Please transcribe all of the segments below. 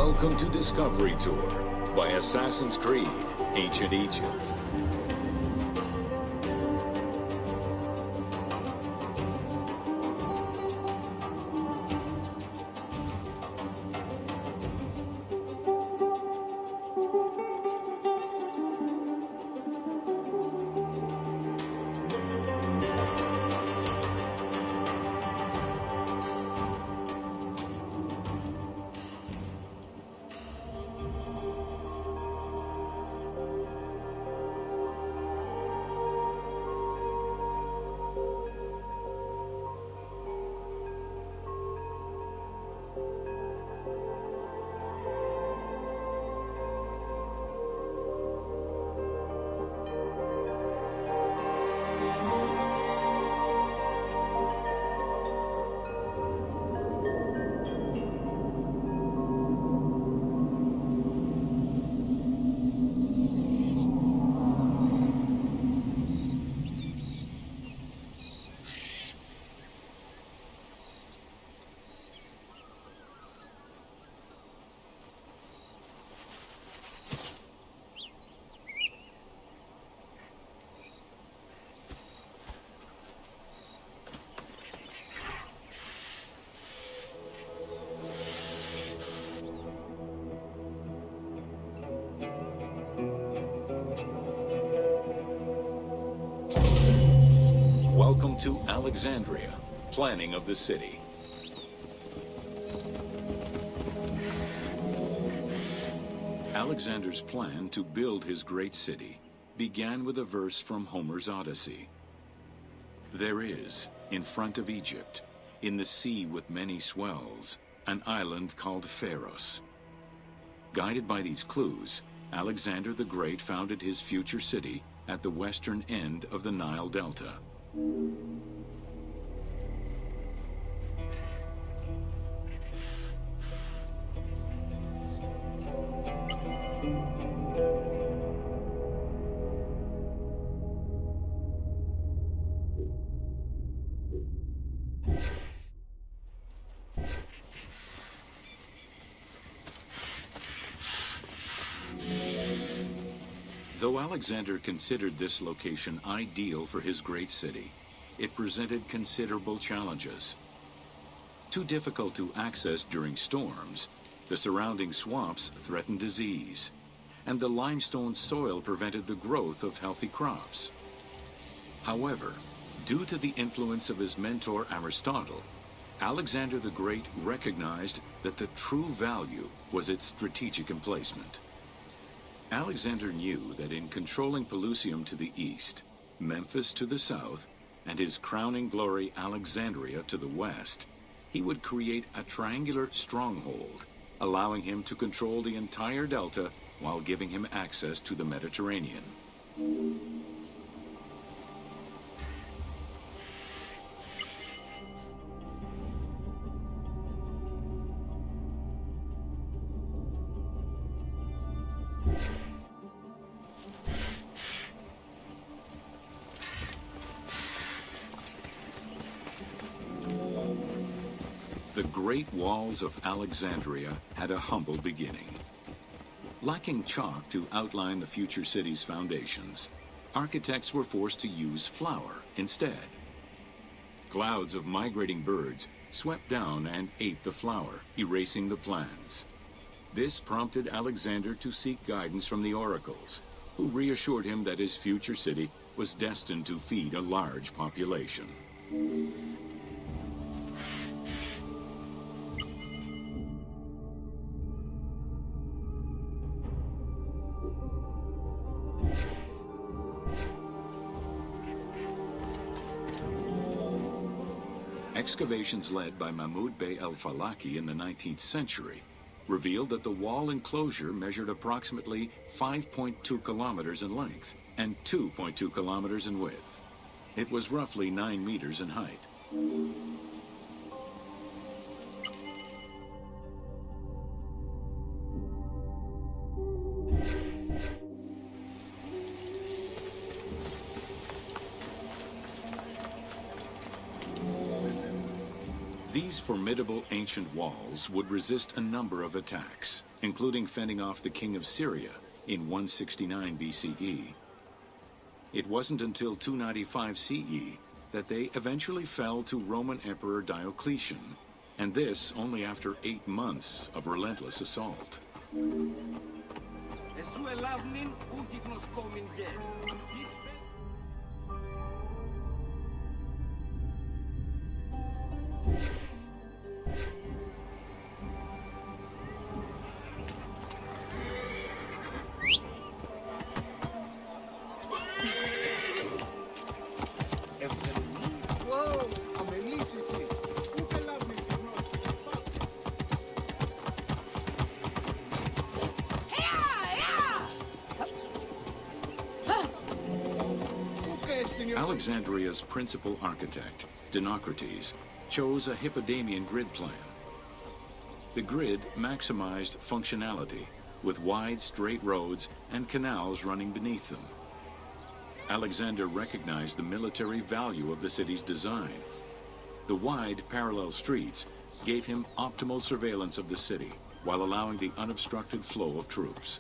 Welcome to Discovery Tour by Assassin's Creed, Ancient Egypt. Welcome to Alexandria, planning of the city. Alexander's plan to build his great city began with a verse from Homer's Odyssey. There is, in front of Egypt, in the sea with many swells, an island called Pharos. Guided by these clues, Alexander the Great founded his future city at the western end of the Nile Delta. Though Alexander considered this location ideal for his great city, it presented considerable challenges. Too difficult to access during storms, the surrounding swamps threatened disease, and the limestone soil prevented the growth of healthy crops. However, due to the influence of his mentor Aristotle, Alexander the Great recognized that the true value was its strategic emplacement. Alexander knew that in controlling Pelusium to the east, Memphis to the south, and his crowning glory Alexandria to the west, he would create a triangular stronghold, allowing him to control the entire delta while giving him access to the Mediterranean. The Great Walls of Alexandria had a humble beginning. Lacking chalk to outline the future city's foundations, architects were forced to use flour instead. Clouds of migrating birds swept down and ate the flour, erasing the plans. This prompted Alexander to seek guidance from the oracles, who reassured him that his future city was destined to feed a large population. Excavations led by Mahmud Bey el-Falaki in the 19th century revealed that the wall enclosure measured approximately 5.2 kilometers in length and 2.2 kilometers in width. It was roughly 9 meters in height. These formidable ancient walls would resist a number of attacks, including fending off the king of Syria in 169 BCE. It wasn't until 295 CE that they eventually fell to Roman Emperor Diocletian, and this only after 8 months of relentless assault. Alexandria's principal architect, Dinocrates, chose a Hippodamian grid plan. The grid maximized functionality, with wide, straight roads and canals running beneath them. Alexander recognized the military value of the city's design. The wide, parallel streets gave him optimal surveillance of the city, while allowing the unobstructed flow of troops.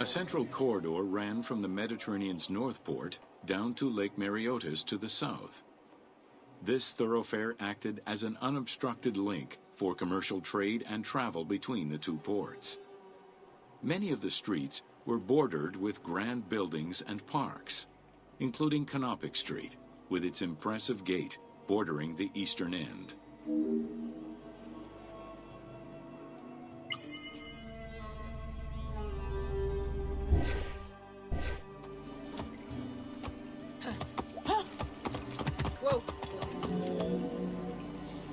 A central corridor ran from the Mediterranean's north port down to Lake Mareotis to the south. This thoroughfare acted as an unobstructed link for commercial trade and travel between the two ports. Many of the streets were bordered with grand buildings and parks, including Canopic Street, with its impressive gate bordering the eastern end.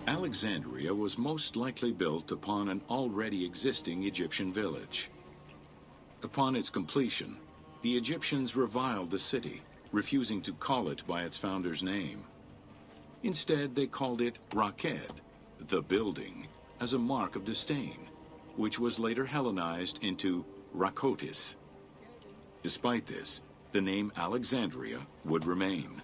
Alexandria was most likely built upon an already existing Egyptian village. Upon its completion, the Egyptians reviled the city, refusing to call it by its founder's name. Instead, they called it Raked, the building, as a mark of disdain, which was later Hellenized into Rakotis. Despite this, the name Alexandria would remain.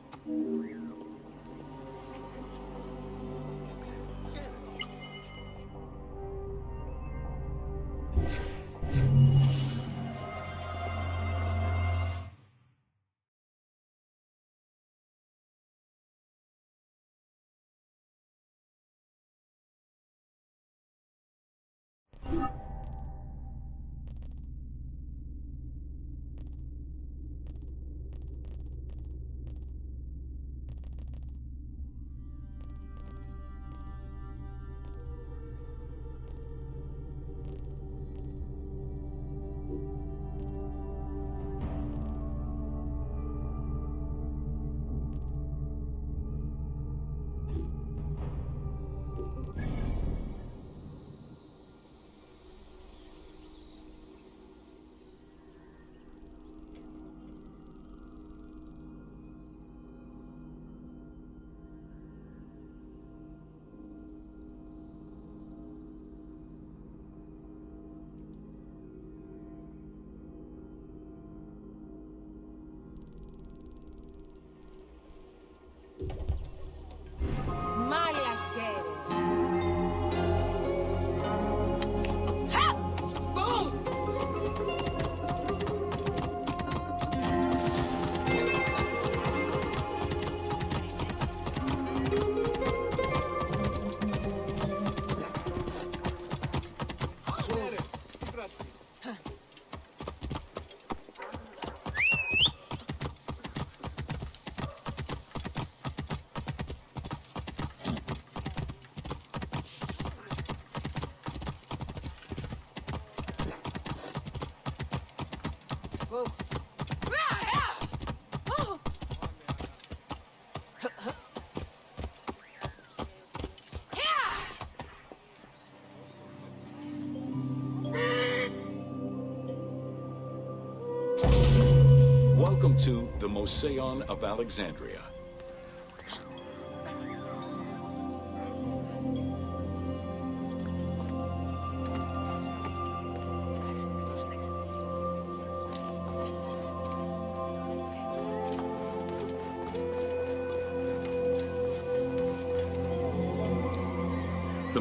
Welcome to the Mouseion of Alexandria.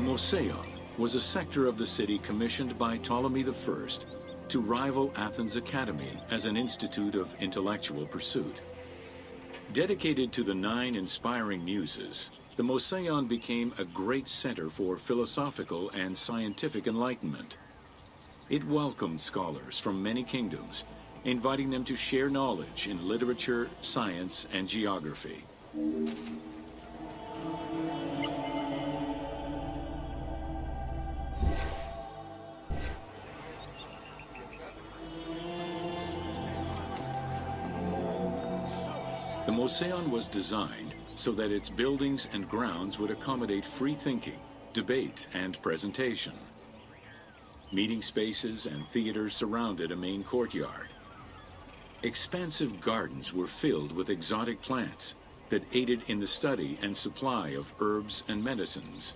Mouseion was a sector of the city commissioned by Ptolemy I to rival Athens' Academy as an institute of intellectual pursuit. Dedicated to the 9 inspiring muses, the Mouseion became a great center for philosophical and scientific enlightenment. It welcomed scholars from many kingdoms, inviting them to share knowledge in literature, science, and geography. The Mouseion was designed so that its buildings and grounds would accommodate free thinking, debate, and presentation. Meeting spaces and theaters surrounded a main courtyard. Expansive gardens were filled with exotic plants that aided in the study and supply of herbs and medicines.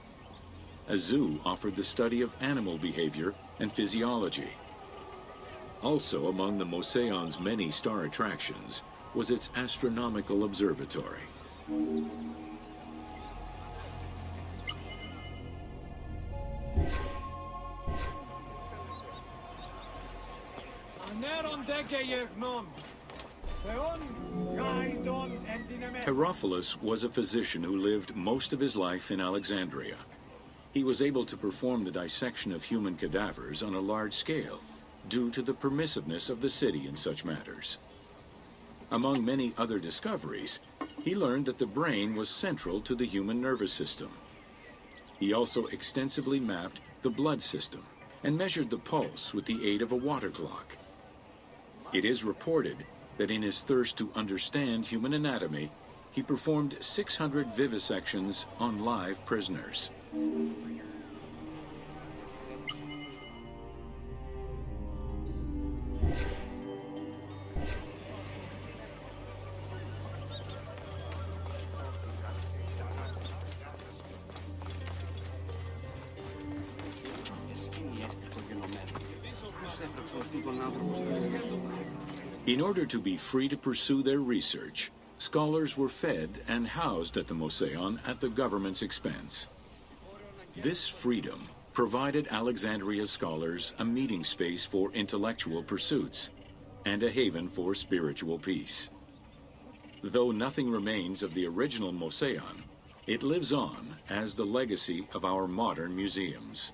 A zoo offered the study of animal behavior and physiology. Also among the Mouseion's many star attractions was its astronomical observatory. Herophilus was a physician who lived most of his life in Alexandria. He was able to perform the dissection of human cadavers on a large scale due to the permissiveness of the city in such matters. Among many other discoveries, he learned that the brain was central to the human nervous system. He also extensively mapped the blood system and measured the pulse with the aid of a water clock. It is reported that in his thirst to understand human anatomy, he performed 600 vivisections on live prisoners. In order to be free to pursue their research, scholars were fed and housed at the Mouseion at the government's expense. This freedom provided Alexandria's scholars a meeting space for intellectual pursuits and a haven for spiritual peace. Though nothing remains of the original Mouseion, it lives on as the legacy of our modern museums.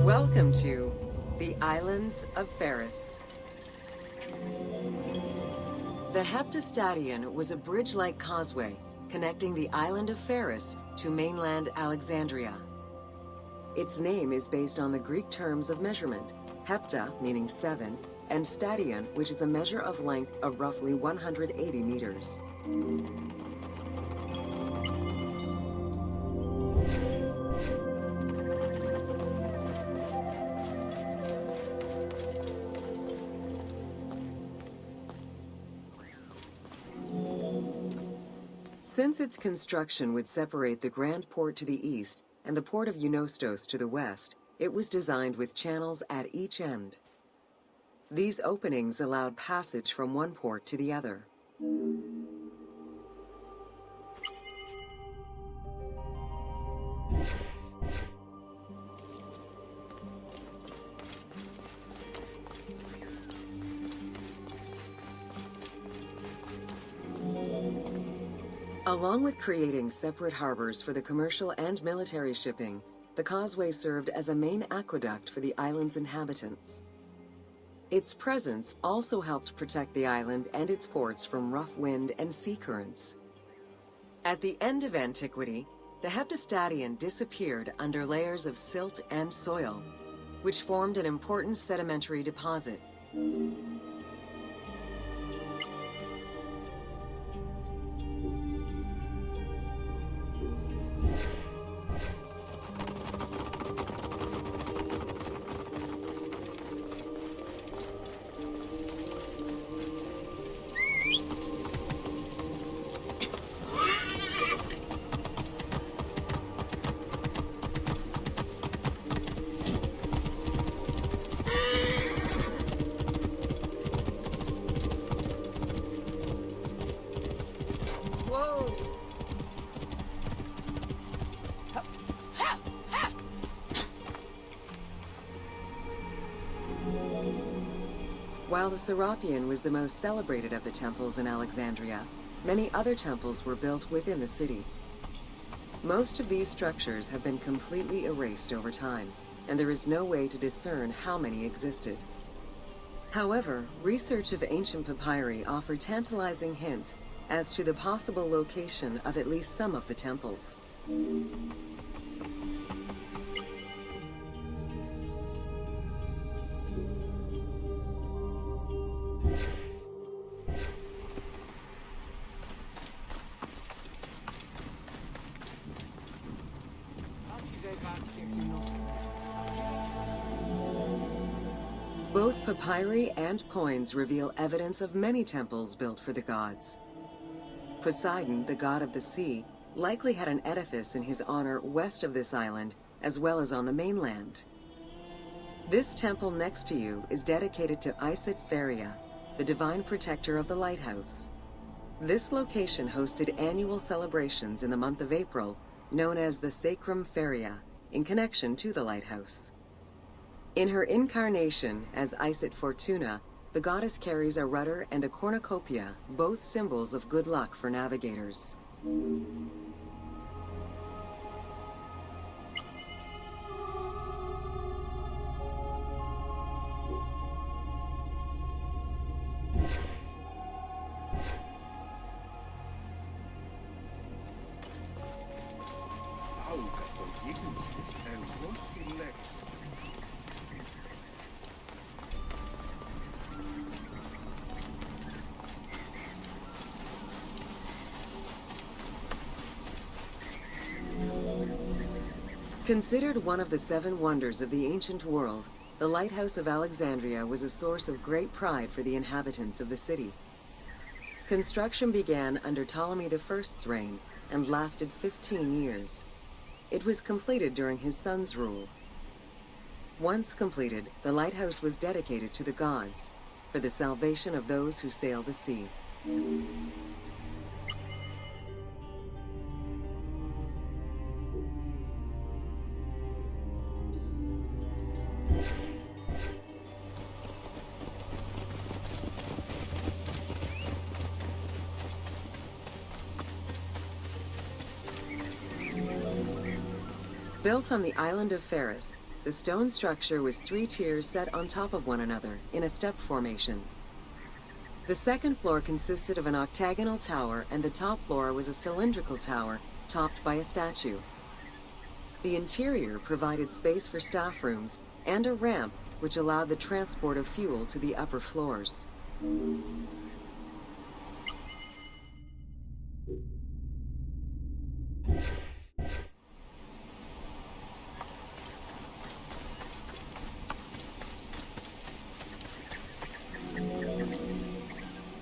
Welcome to the Islands of Pharis. The Heptastadion was a bridge-like causeway connecting the island of Pharis to mainland Alexandria. Its name is based on the Greek terms of measurement, hepta, meaning 7, and stadion, which is a measure of length of roughly 180 meters. Since its construction would separate the Grand Port to the east and the port of Eunostos to the west, it was designed with channels at each end. These openings allowed passage from one port to the other. Along with creating separate harbors for the commercial and military shipping, the causeway served as a main aqueduct for the island's inhabitants. Its presence also helped protect the island and its ports from rough wind and sea currents. At the end of antiquity, the Heptastadion disappeared under layers of silt and soil, which formed an important sedimentary deposit. While the Serapeum was the most celebrated of the temples in Alexandria, many other temples were built within the city. Most of these structures have been completely erased over time, and there is no way to discern how many existed. However, research of ancient papyri offer tantalizing hints as to the possible location of at least some of the temples. Both papyri and coins reveal evidence of many temples built for the gods. Poseidon, the god of the sea, likely had an edifice in his honor west of this island, as well as on the mainland. This temple next to you is dedicated to Isis Feria, the divine protector of the lighthouse. This location hosted annual celebrations in the month of April, known as the Sacrum Feria, in connection to the lighthouse. In her incarnation as Isis Fortuna, the goddess carries a rudder and a cornucopia, both symbols of good luck for navigators. Considered one of the 7 wonders of the ancient world, the Lighthouse of Alexandria was a source of great pride for the inhabitants of the city. Construction began under Ptolemy I's reign and lasted 15 years. It was completed during his son's rule. Once completed, the lighthouse was dedicated to the gods for the salvation of those who sail the sea. Built on the island of Pharos, the stone structure was 3 tiers set on top of one another in a step formation. The second floor consisted of an octagonal tower, and the top floor was a cylindrical tower topped by a statue. The interior provided space for staff rooms and a ramp which allowed the transport of fuel to the upper floors.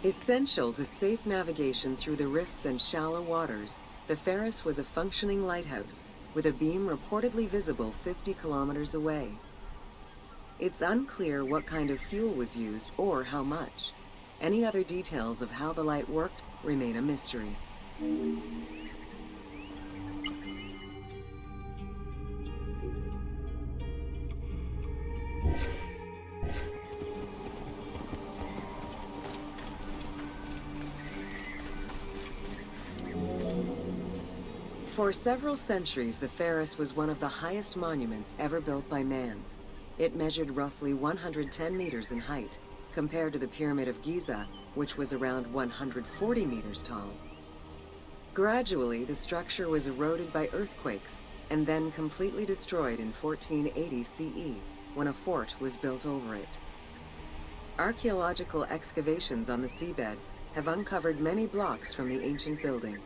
Essential to safe navigation through the rifts and shallow waters, the Pharos was a functioning lighthouse, with a beam reportedly visible 50 kilometers away. It's unclear what kind of fuel was used or how much. Any other details of how the light worked remain a mystery. For several centuries, the Pharos was one of the highest monuments ever built by man. It measured roughly 110 meters in height, compared to the Pyramid of Giza, which was around 140 meters tall. Gradually, the structure was eroded by earthquakes and then completely destroyed in 1480 CE, when a fort was built over it. Archaeological excavations on the seabed have uncovered many blocks from the ancient building.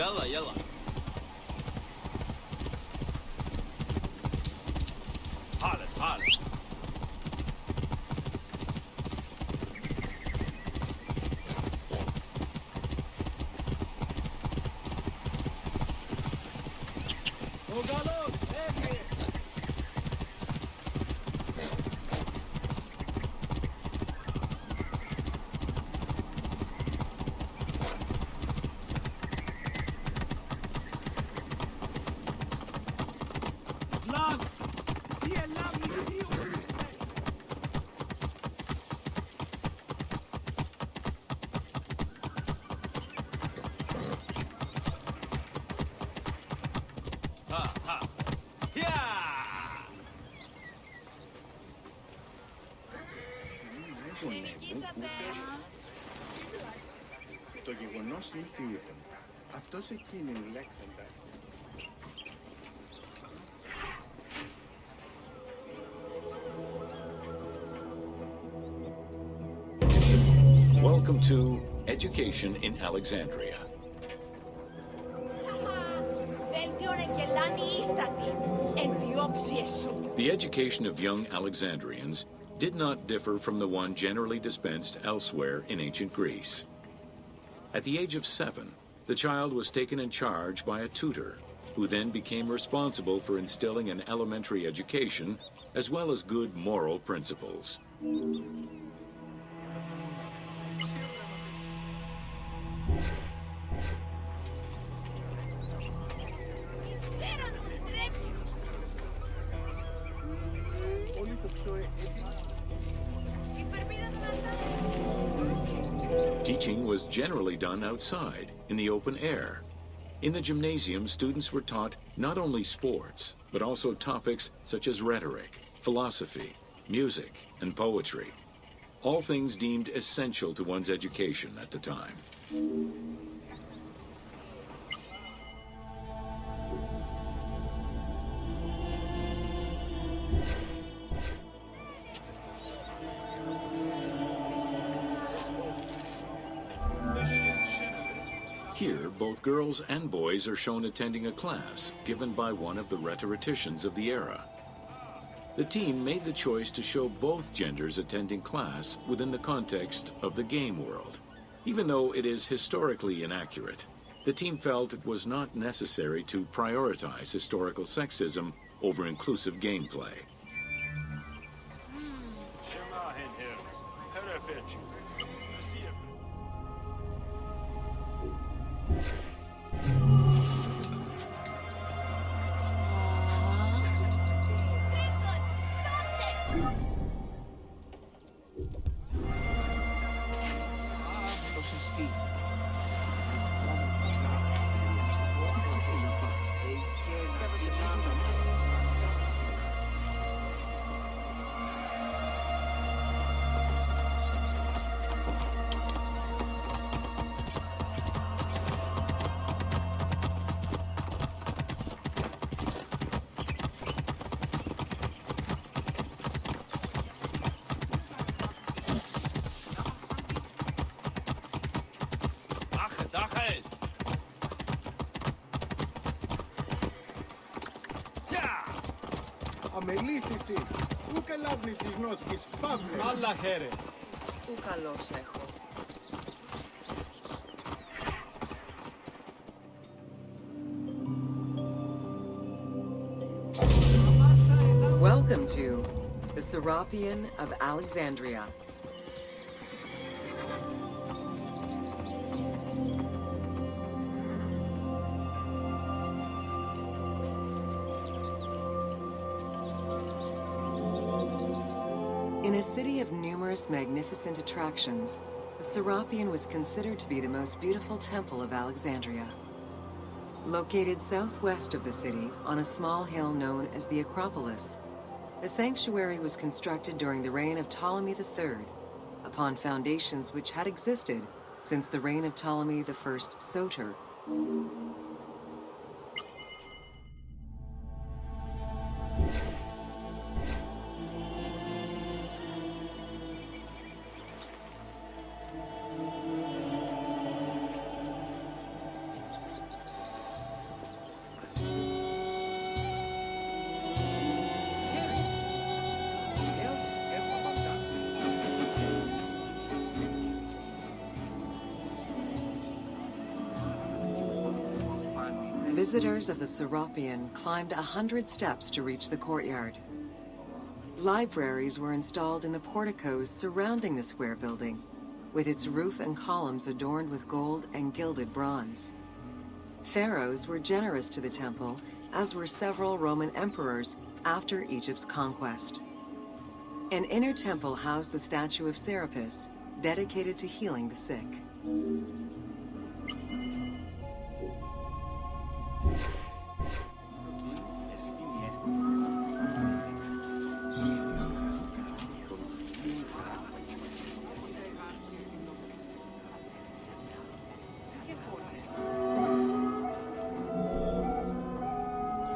يلا يلا خالص خالص Το γεγονός ήλθε η ήταν. Αυτός εκείνη η Αλέξανδρα. Welcome to Education in Alexandria. The education of young Alexandrians did not differ from the one generally dispensed elsewhere in ancient Greece. At the age of 7, the child was taken in charge by a tutor, who then became responsible for instilling an elementary education as well as good moral principles. Teaching was generally done outside, in the open air. In the gymnasium, students were taught not only sports, but also topics such as rhetoric, philosophy, music, and poetry. All things deemed essential to one's education at the time. Here, both girls and boys are shown attending a class given by one of the rhetoricians of the era. The team made the choice to show both genders attending class within the context of the game world. Even though it is historically inaccurate, the team felt it was not necessary to prioritize historical sexism over inclusive gameplay. Dachael! Αμελής εσύ. Ού καλάβνεις τις νόσκεις, φαύλε. Allah χαίρε. Ου καλός έχω. Welcome to the Serapion of Alexandria. In a city of numerous magnificent attractions, the Serapion was considered to be the most beautiful temple of Alexandria. Located southwest of the city on a small hill known as the Acropolis, the sanctuary was constructed during the reign of Ptolemy III, upon foundations which had existed since the reign of Ptolemy I Soter. Visitors of the Serapion climbed 100 steps to reach the courtyard. Libraries were installed in the porticos surrounding the square building, with its roof and columns adorned with gold and gilded bronze. Pharaohs were generous to the temple, as were several Roman emperors after Egypt's conquest. An inner temple housed the statue of Serapis, dedicated to healing the sick.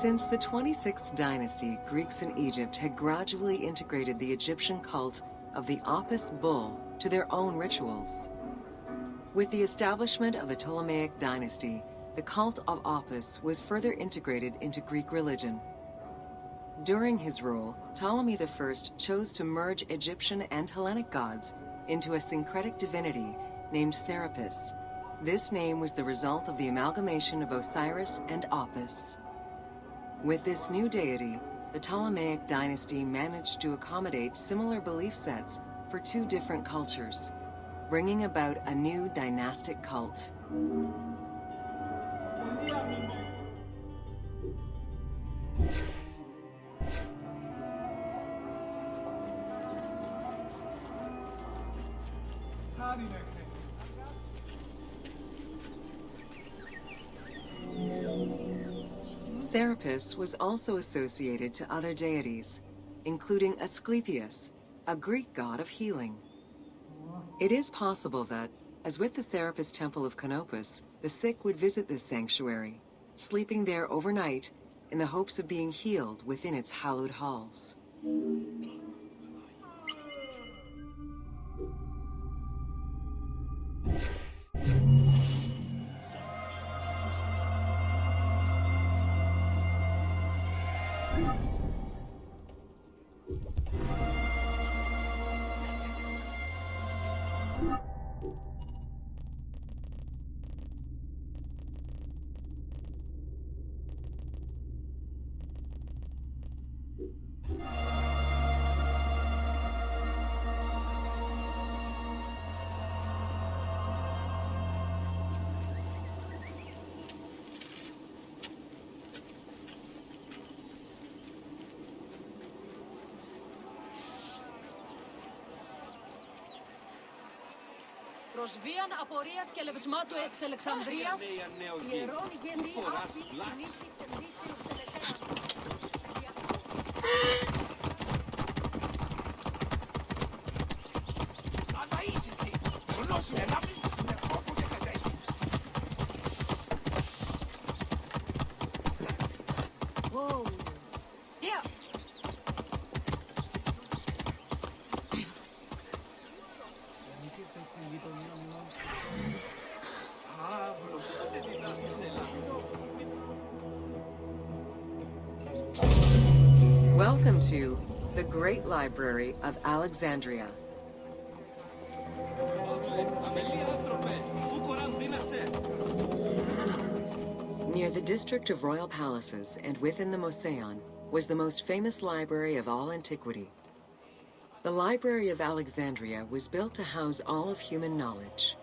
Since the 26th dynasty, Greeks in Egypt had gradually integrated the Egyptian cult of the Apis bull to their own rituals. With the establishment of the Ptolemaic dynasty, the cult of Apis was further integrated into Greek religion. During his rule, Ptolemy I chose to merge Egyptian and Hellenic gods into a syncretic divinity named Serapis. This name was the result of the amalgamation of Osiris and Apis. With this new deity, the Ptolemaic dynasty managed to accommodate similar belief sets for two different cultures, bringing about a new dynastic cult. Serapis was also associated to other deities, including Asclepius, a Greek god of healing. It is possible that, as with the Serapis Temple of Canopus, the sick would visit this sanctuary, sleeping there overnight in the hopes of being healed within its hallowed halls. Προσβίαν απορίας και λευσμάτου εξ Αλεξανδρίας, ιερών γέννη άφη συνήθις εμνήσεως τελετέρας. Αδαΐσισι, γνώσουν ενάμει, με κόπο και κατέχεις. Whoa. Yeah. Welcome to the Great Library of Alexandria. Near the district of royal palaces and within the Moseon was the most famous library of all antiquity. The Library of Alexandria was built to house all of human knowledge.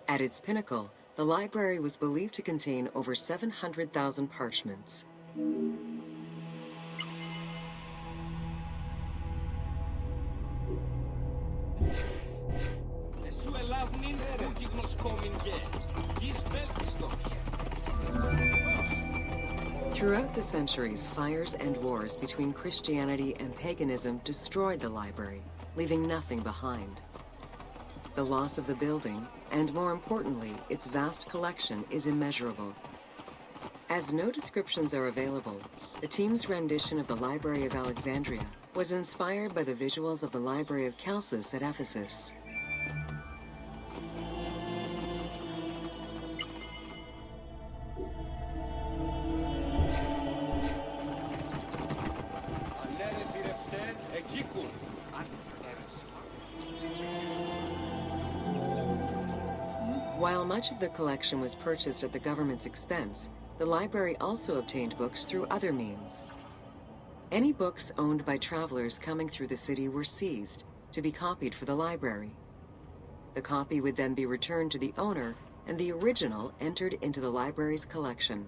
At its pinnacle, the library was believed to contain over 700,000 parchments. Throughout the centuries, fires and wars between Christianity and paganism destroyed the library, leaving nothing behind. The loss of the building, and more importantly, its vast collection, is immeasurable. As no descriptions are available, the team's rendition of the Library of Alexandria was inspired by the visuals of the Library of Chalcis at Ephesus. While much of the collection was purchased at the government's expense, the library also obtained books through other means. Any books owned by travelers coming through the city were seized to be copied for the library. The copy would then be returned to the owner, and the original entered into the library's collection.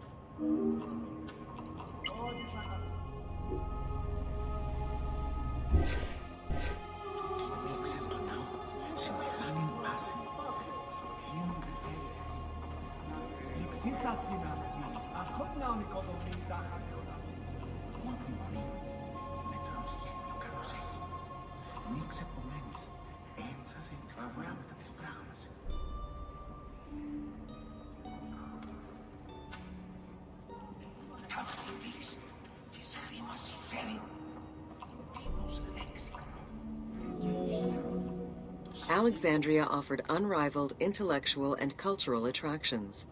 Alexandria offered unrivaled intellectual and cultural attractions.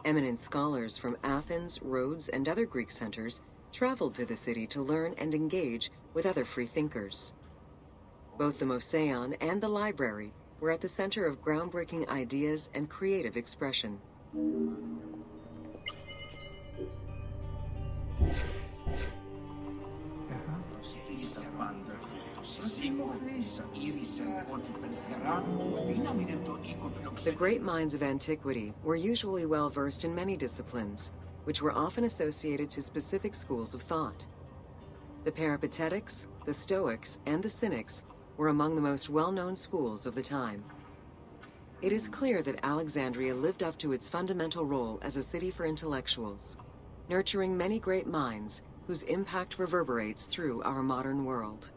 Eminent scholars from Athens, Rhodes, and other Greek centers traveled to the city to learn and engage with other free thinkers. Both the Moseon and the library were at the center of groundbreaking ideas and creative expression. The great minds of antiquity were usually well-versed in many disciplines, which were often associated to specific schools of thought. The Peripatetics, the Stoics, and the Cynics were among the most well-known schools of the time. It is clear that Alexandria lived up to its fundamental role as a city for intellectuals, nurturing many great minds whose impact reverberates through our modern world.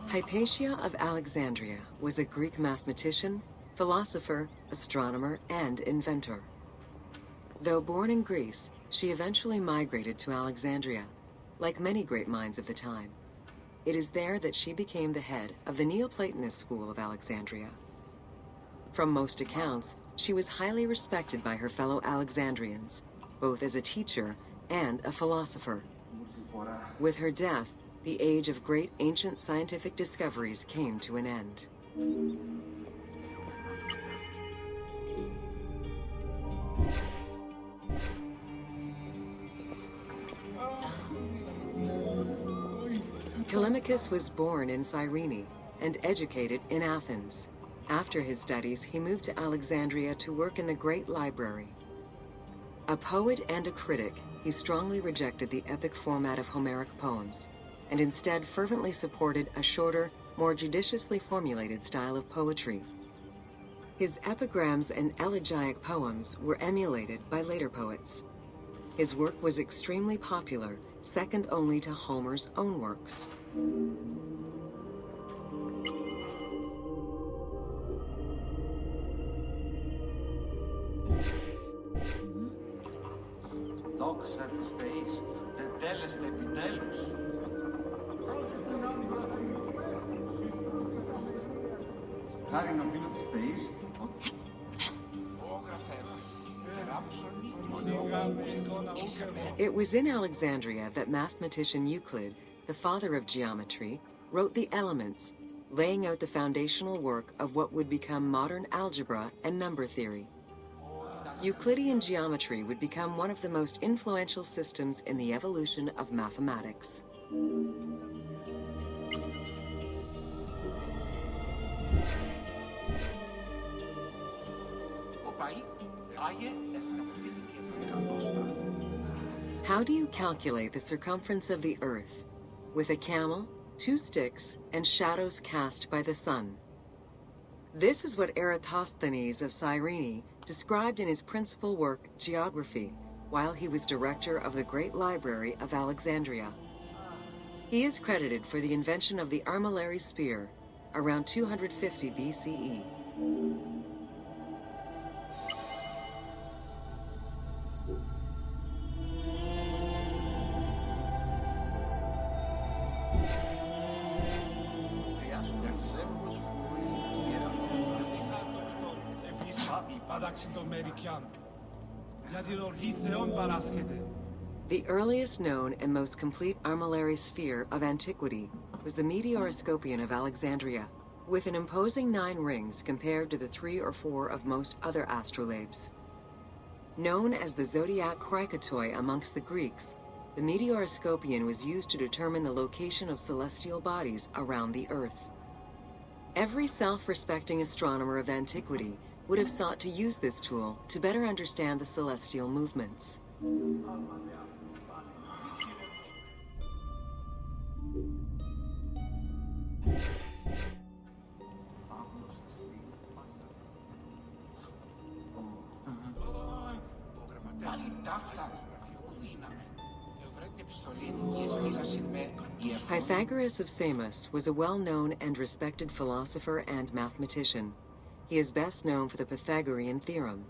Hypatia of Alexandria was a Greek mathematician, philosopher, astronomer, and inventor. Though born in Greece, she eventually migrated to Alexandria, like many great minds of the time. It is there that she became the head of the Neoplatonist school of Alexandria. From most accounts, she was highly respected by her fellow Alexandrians, both as a teacher and a philosopher. With her death, the age of great ancient scientific discoveries came to an end. Telemachus was born in Cyrene and educated in Athens. After his studies, he moved to Alexandria to work in the Great Library. A poet and a critic, he strongly rejected the epic format of Homeric poems, and instead fervently supported a shorter, more judiciously formulated style of poetry. His epigrams and elegiac poems were emulated by later poets. His work was extremely popular, second only to Homer's own works. Δόξα της Θεής, δεν τέλεστε επιτέλους. Χάρη να φίλο της Θεής, It was in Alexandria that mathematician Euclid, the father of geometry, wrote the Elements, laying out the foundational work of what would become modern algebra and number theory. Euclidean geometry would become one of the most influential systems in the evolution of mathematics. How do you calculate the circumference of the Earth? With a camel, 2 sticks, and shadows cast by the sun. This is what Eratosthenes of Cyrene described in his principal work, Geography, while he was director of the Great Library of Alexandria. He is credited for the invention of the armillary sphere around 250 BCE. The earliest known and most complete armillary sphere of antiquity was the Meteoroscopion of Alexandria, with an imposing 9 rings compared to the 3 or 4 of most other astrolabes. Known as the zodiac krikatoi amongst the Greeks, the Meteoroscopion was used to determine the location of celestial bodies around the Earth. Every self-respecting astronomer of antiquity would have sought to use this tool to better understand the celestial movements. Pythagoras of Samos was a well-known and respected philosopher and mathematician. He is best known for the Pythagorean theorem.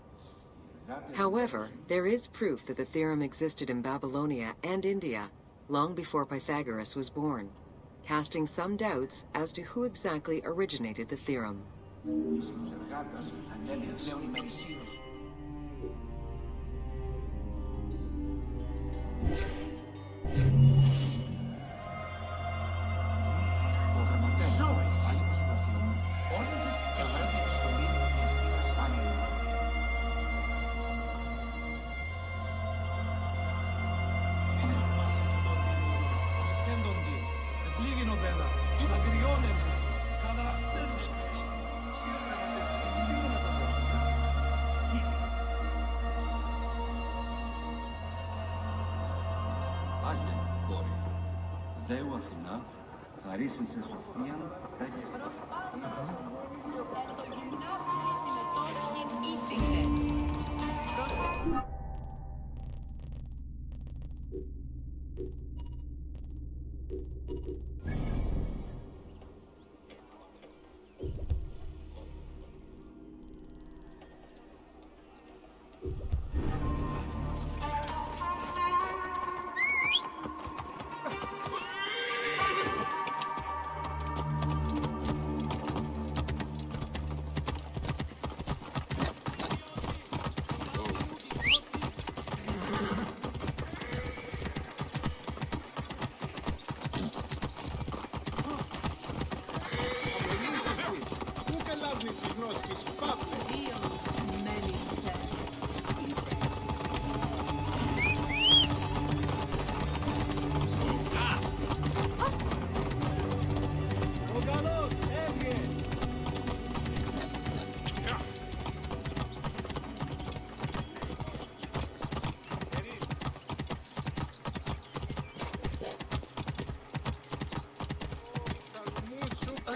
However, there is proof that the theorem existed in Babylonia and India long before Pythagoras was born, casting some doubts as to who exactly originated the theorem. Θεού Αθηνά, χαρίσιν σε σοφίαν, τέχεσαι.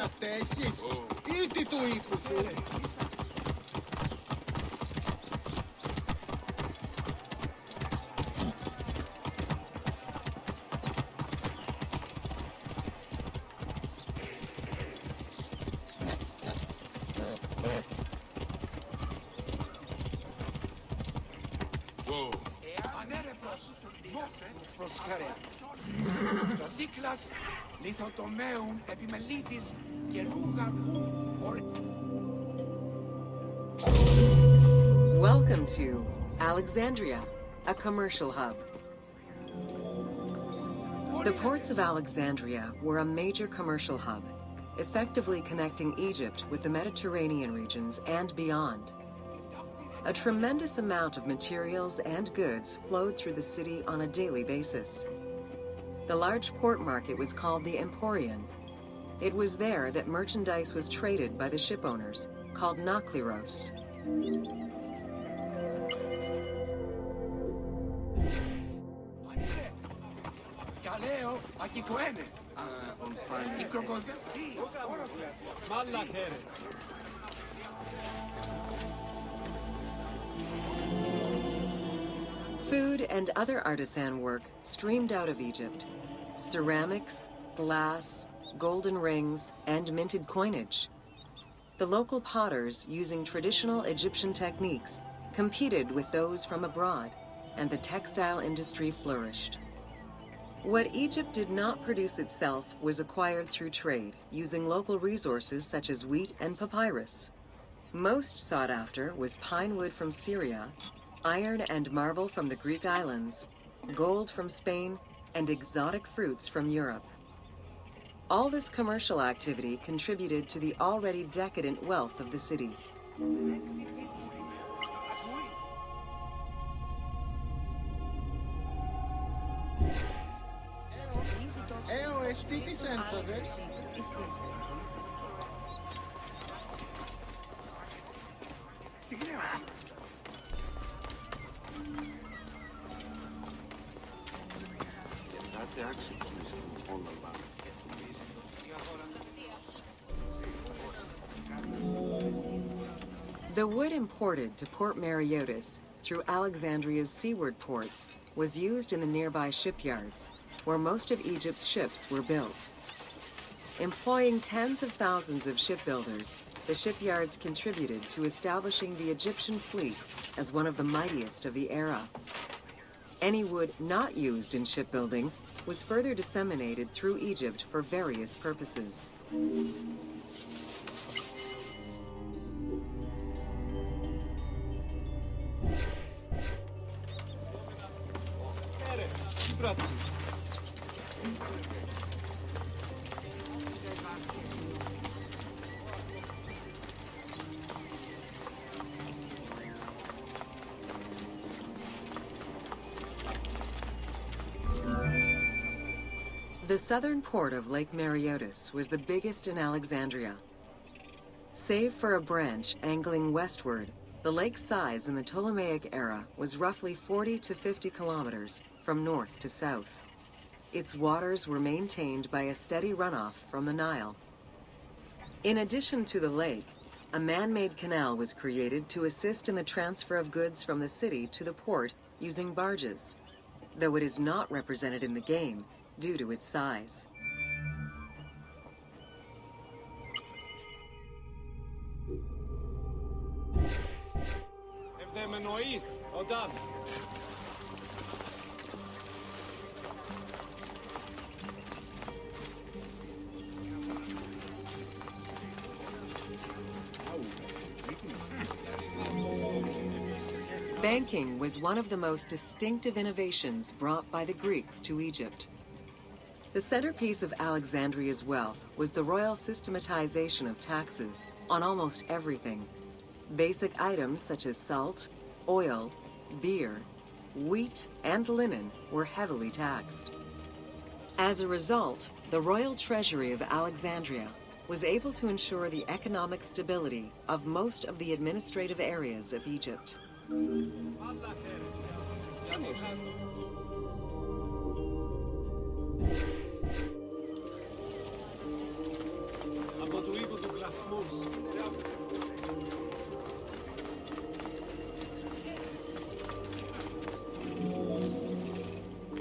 Κατέχεις ή τι του ύπου σου. Ανέρε προς. προσφέρει. Το σύκλας λιθοτομέουν επιμελήτης και νούγαν Welcome to Alexandria, a commercial hub. The ports of Alexandria were a major commercial hub, effectively connecting Egypt with the Mediterranean regions and beyond. A tremendous amount of materials and goods flowed through the city on a daily basis. The large port market was called the Emporion. It was there that merchandise was traded by the ship owners, called nakliros. Καλέο, ακικοένε. Η κροκοδίλα. Food and other artisan work streamed out of Egypt. Ceramics, glass, golden rings, and minted coinage. The local potters, using traditional Egyptian techniques, competed with those from abroad, and the textile industry flourished. What Egypt did not produce itself was acquired through trade, using local resources such as wheat and papyrus. Most sought after was pine wood from Syria, iron and marble from the Greek islands, gold from Spain, and exotic fruits from Europe. All this commercial activity contributed to the already decadent wealth of the city. Εστίτης ένθοδες. Συγγνώμη. Ελάτε άξιψουν στην όνομα. The wood imported to Port Mareotis through Alexandria's seaward ports was used in the nearby shipyards, where most of Egypt's ships were built. Employing tens of thousands of shipbuilders, the shipyards contributed to establishing the Egyptian fleet as one of the mightiest of the era. Any wood not used in shipbuilding was further disseminated through Egypt for various purposes. The southern port of Lake Mareotis was the biggest in Alexandria. Save for a branch angling westward, the lake's size in the Ptolemaic era was roughly 40 to 50 kilometers from north to south. Its waters were maintained by a steady runoff from the Nile. In addition to the lake, a man-made canal was created to assist in the transfer of goods from the city to the port using barges, though it is not represented in the game due to its size. Banking was one of the most distinctive innovations brought by the Greeks to Egypt. The centerpiece of Alexandria's wealth was the royal systematization of taxes on almost everything. Basic items such as salt, oil, beer, wheat, and linen were heavily taxed. As a result, the royal treasury of Alexandria was able to ensure the economic stability of most of the administrative areas of Egypt.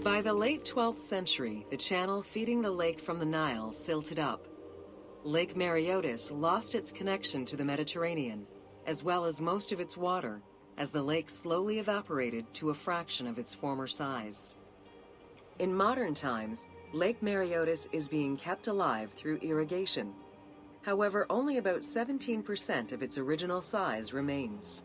By the late 12th century, the channel feeding the lake from the Nile silted up. Lake Mareotis lost its connection to the Mediterranean, as well as most of its water, as the lake slowly evaporated to a fraction of its former size. In modern times, Lake Mareotis is being kept alive through irrigation. However, only about 17% of its original size remains.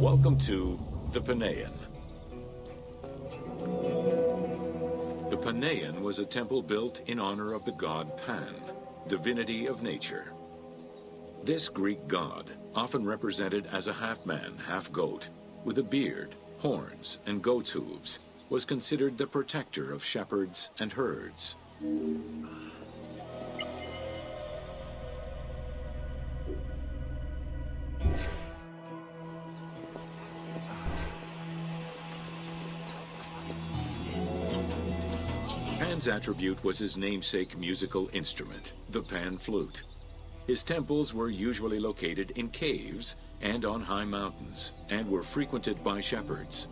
Welcome to the Panean. The Panean was a temple built in honor of the god Pan, divinity of nature. This Greek god, often represented as a half-man, half-goat, with a beard, horns, and goat's hooves, was considered the protector of shepherds and herds. Pan's attribute was his namesake musical instrument, the pan flute. His temples were usually located in caves and on high mountains, and were frequented by shepherds.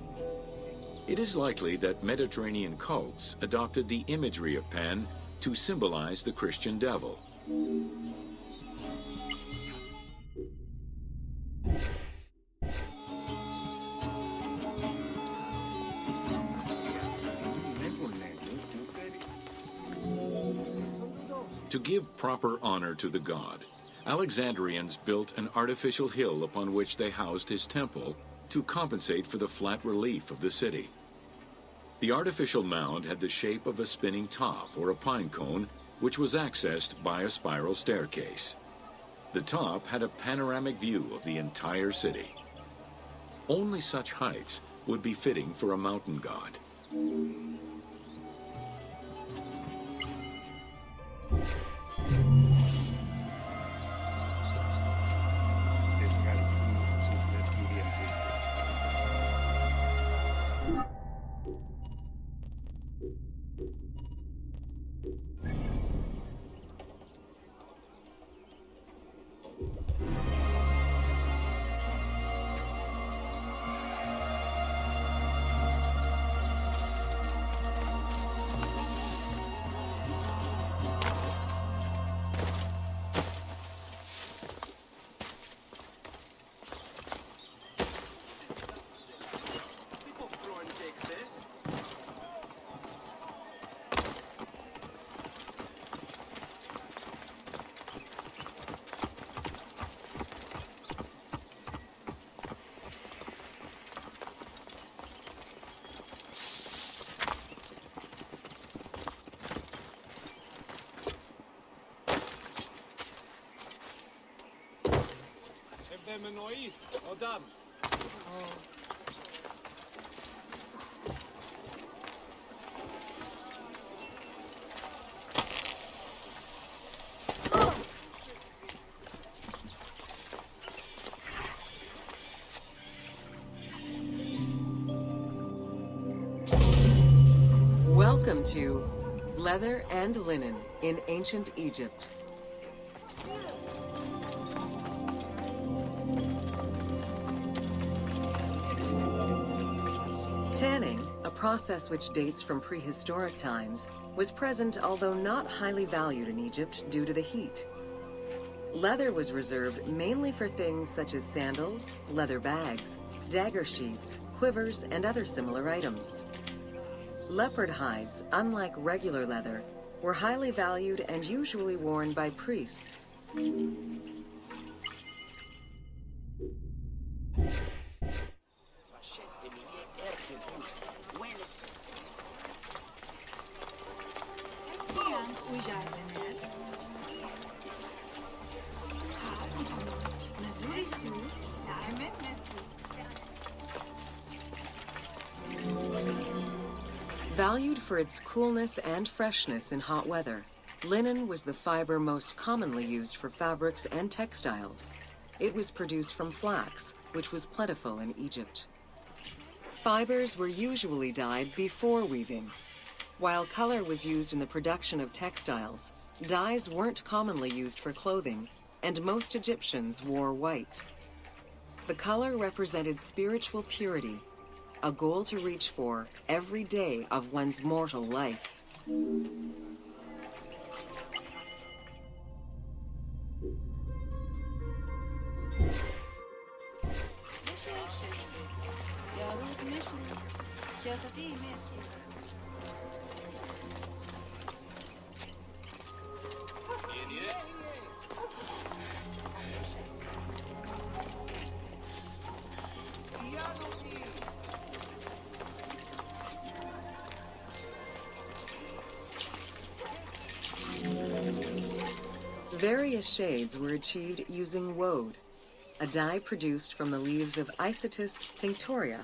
It is likely that Mediterranean cults adopted the imagery of Pan to symbolize the Christian devil. To give proper honor to the god, Alexandrians built an artificial hill upon which they housed his temple to compensate for the flat relief of the city. The artificial mound had the shape of a spinning top or a pine cone, which was accessed by a spiral staircase. The top had a panoramic view of the entire city. Only such heights would be fitting for a mountain god. Welcome to Leather and Linen in Ancient Egypt. Tanning, a process which dates from prehistoric times, was present although not highly valued in Egypt due to the heat. Leather was reserved mainly for things such as sandals, leather bags, dagger sheaths, quivers, and other similar items. Leopard hides, unlike regular leather, were highly valued and usually worn by priests. Valued for its coolness and freshness in hot weather, linen was the fiber most commonly used for fabrics and textiles. It was produced from flax, which was plentiful in Egypt. Fibers were usually dyed before weaving. While color was used in the production of textiles, dyes weren't commonly used for clothing, and most Egyptians wore white. The color represented spiritual purity, a goal to reach for every day of one's mortal life. Various shades were achieved using woad, a dye produced from the leaves of Isotis tinctoria.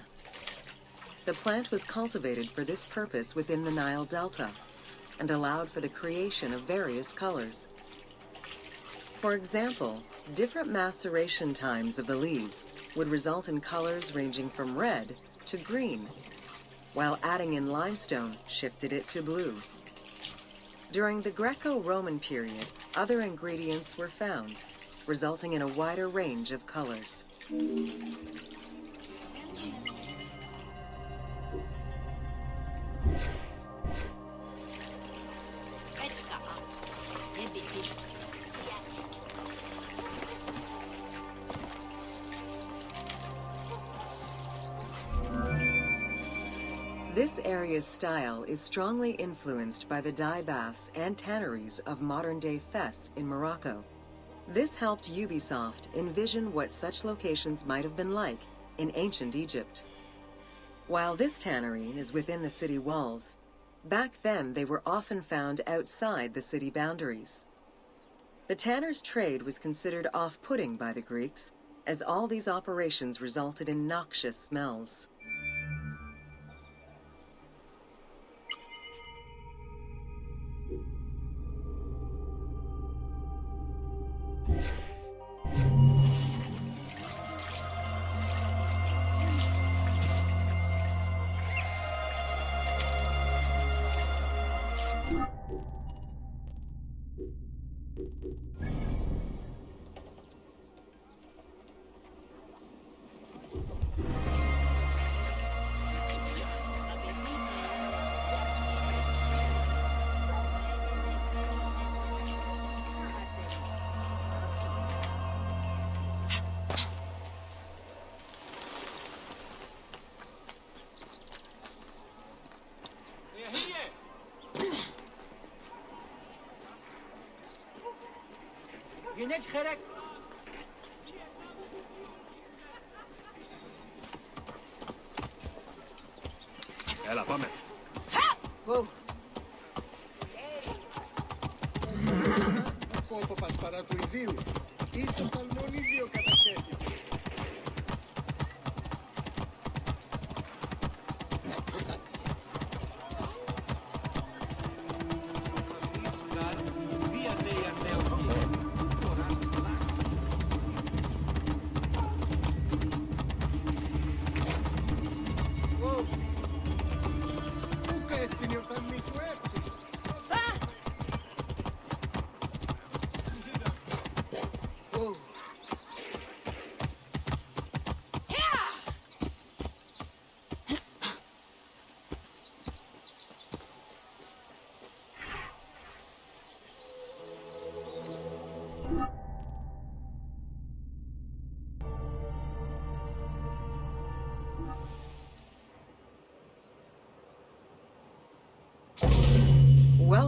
The plant was cultivated for this purpose within the Nile Delta and allowed for the creation of various colors. For example, different maceration times of the leaves would result in colors ranging from red to green, while adding in limestone shifted it to blue. During the Greco-Roman period, other ingredients were found, resulting in a wider range of colors. This area's style is strongly influenced by the dye baths and tanneries of modern-day Fes in Morocco. This helped Ubisoft envision what such locations might have been like in ancient Egypt. While this tannery is within the city walls, back then they were often found outside the city boundaries. The tanner's trade was considered off-putting by the Greeks, as all these operations resulted in noxious smells. Γενέτ χερέκ. Έλα, πάμε. Κόπο πασπαρά του ιδίου. Ήσασταν μόνοι δύο κατασχέθηση.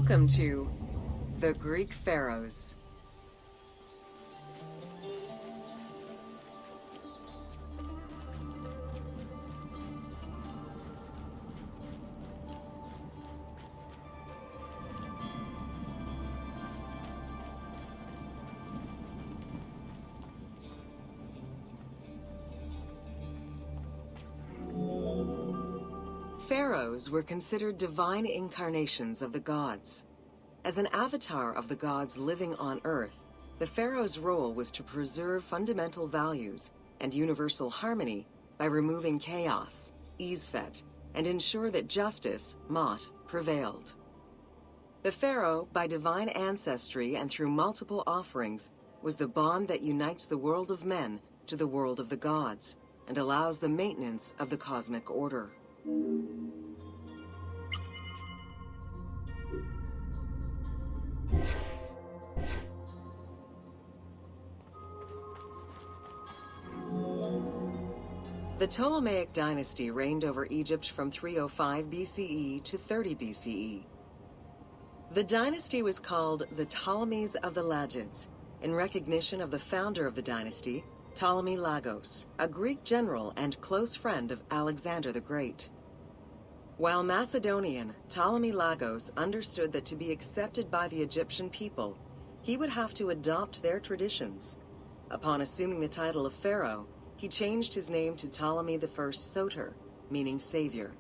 Welcome to the Greek Pharaohs. Pharaohs were considered divine incarnations of the gods. As an avatar of the gods living on Earth, the pharaoh's role was to preserve fundamental values and universal harmony by removing chaos, Isfet, and ensure that justice, Mot, prevailed. The pharaoh, by divine ancestry and through multiple offerings, was the bond that unites the world of men to the world of the gods and allows the maintenance of the cosmic order. The Ptolemaic dynasty reigned over Egypt from 305 BCE to 30 BCE. The dynasty was called the Ptolemies of the Lagids, in recognition of the founder of the dynasty, Ptolemy Lagos, a Greek general and close friend of Alexander the Great. While Macedonian, Ptolemy Lagos understood that to be accepted by the Egyptian people, he would have to adopt their traditions. Upon assuming the title of pharaoh, he changed his name to Ptolemy I Soter, meaning savior.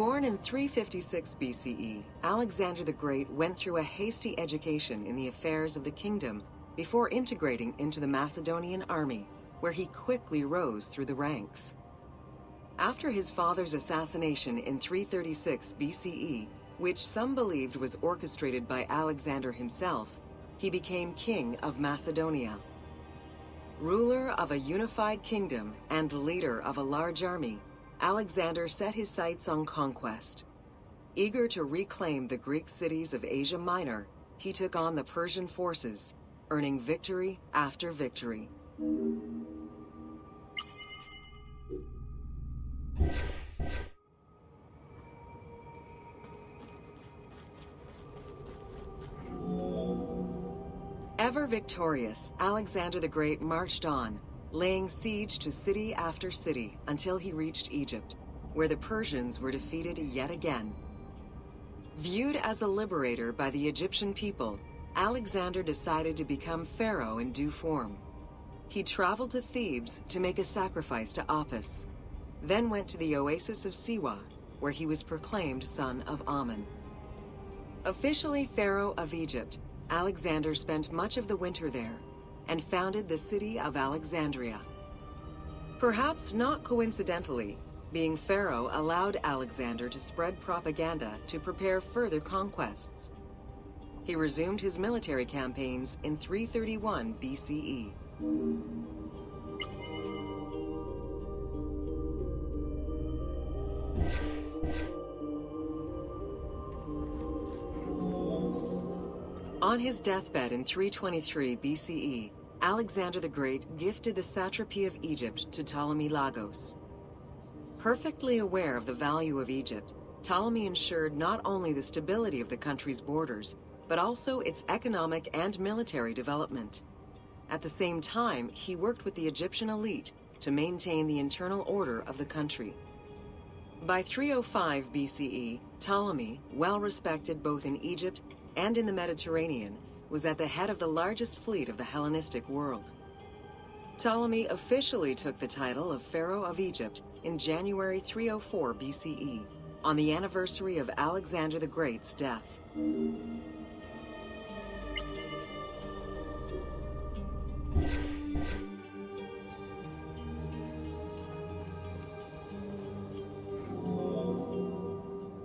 Born in 356 BCE, Alexander the Great went through a hasty education in the affairs of the kingdom before integrating into the Macedonian army, where he quickly rose through the ranks. After his father's assassination in 336 BCE, which some believed was orchestrated by Alexander himself, he became king of Macedonia. Ruler of a unified kingdom and leader of a large army, Alexander set his sights on conquest. Eager to reclaim the Greek cities of Asia Minor, he took on the Persian forces, earning victory after victory. Ever victorious, Alexander the Great marched on, laying siege to city after city until he reached Egypt, where the Persians were defeated yet again. Viewed as a liberator by the Egyptian people, Alexander decided to become pharaoh in due form. He traveled to Thebes to make a sacrifice to Apis, then went to the oasis of Siwa, where he was proclaimed son of Amun. Officially pharaoh of Egypt, Alexander spent much of the winter there and founded the city of Alexandria. Perhaps not coincidentally, being pharaoh allowed Alexander to spread propaganda to prepare further conquests. He resumed his military campaigns in 331 BCE. On his deathbed in 323 BCE, Alexander the Great gifted the satrapy of Egypt to Ptolemy Lagos. Perfectly aware of the value of Egypt, Ptolemy ensured not only the stability of the country's borders, but also its economic and military development. At the same time, he worked with the Egyptian elite to maintain the internal order of the country. By 305 BCE, Ptolemy, well respected both in Egypt and in the Mediterranean, was at the head of the largest fleet of the Hellenistic world. Ptolemy officially took the title of Pharaoh of Egypt in January 304 BCE, on the anniversary of Alexander the Great's death.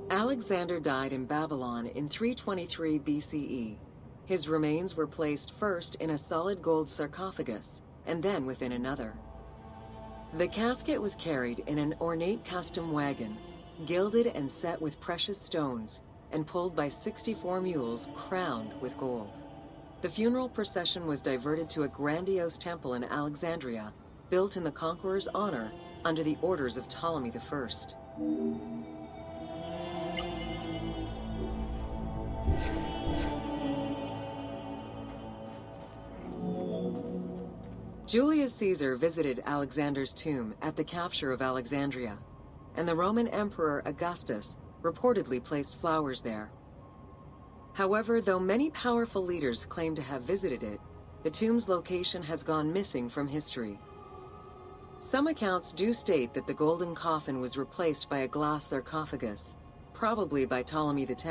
Alexander died in Babylon in 323 BCE. His remains were placed first in a solid gold sarcophagus, and then within another. The casket was carried in an ornate custom wagon, gilded and set with precious stones, and pulled by 64 mules crowned with gold. The funeral procession was diverted to a grandiose temple in Alexandria, built in the conqueror's honor under the orders of Ptolemy I. Julius Caesar visited Alexander's tomb at the capture of Alexandria, and the Roman Emperor Augustus reportedly placed flowers there. However, though many powerful leaders claim to have visited it, the tomb's location has gone missing from history. Some accounts do state that the golden coffin was replaced by a glass sarcophagus, probably by Ptolemy X.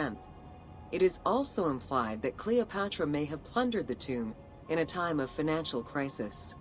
It is also implied that Cleopatra may have plundered the tomb in a time of financial crisis.